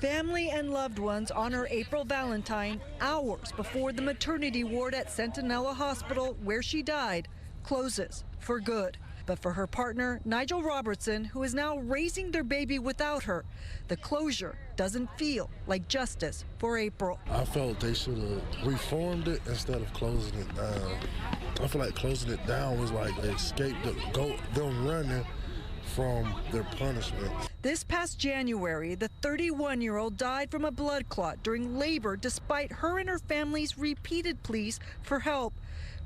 Family and loved ones honor April Valentine hours before the maternity ward at Centinela Hospital, where she died, closes for good. But for her partner, Nigel Robertson, who is now raising their baby without her, the closure doesn't feel like justice for April. I felt they should have reformed it instead of closing it down. I feel like closing it down was like they escaped them running from their punishment. This past January, the 31-year-old died from a blood clot during labor despite her and her family's repeated pleas for help.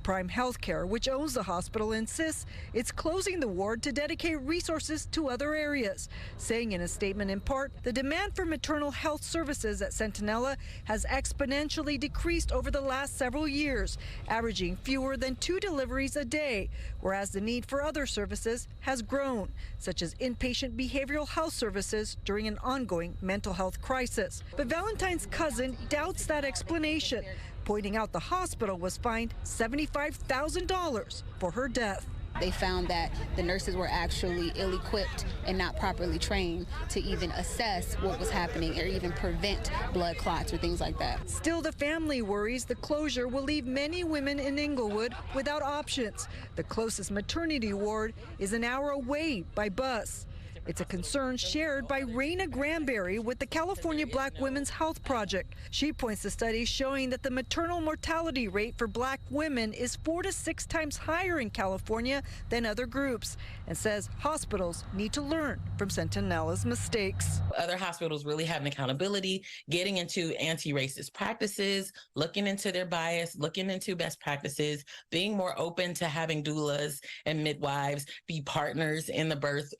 Prime Healthcare, which owns the hospital, insists it's closing the ward to dedicate resources to other areas, saying in a statement in part, the demand for maternal health services at Centinela has exponentially decreased over the last several years, averaging fewer than 2 deliveries a day, whereas the need for other services has grown, such as inpatient behavioral health services during an ongoing mental health crisis. But Valentine's cousin doubts that explanation, pointing out the hospital was fined $75,000 for her death. They found that the nurses were actually ill-equipped and not properly trained to even assess what was happening or even prevent blood clots or things like that. Still, the family worries the closure will leave many women in Inglewood without options. The closest maternity ward is an hour away by bus. It's a concern shared by Raina Granberry with the California Black Women's Health Project. She points to studies showing that the maternal mortality rate for Black women is 4 to 6 times higher in California than other groups, and says hospitals need to learn from Centinela's mistakes. Other hospitals really having accountability, getting into anti-racist practices, looking into their bias, looking into best practices, being more open to having doulas and midwives be partners in the birth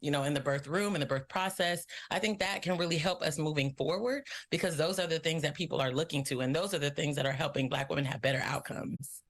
in the birth room, in the birth process. I think that can really help us moving forward, because those are the things that people are looking to, and those are the things that are helping Black women have better outcomes.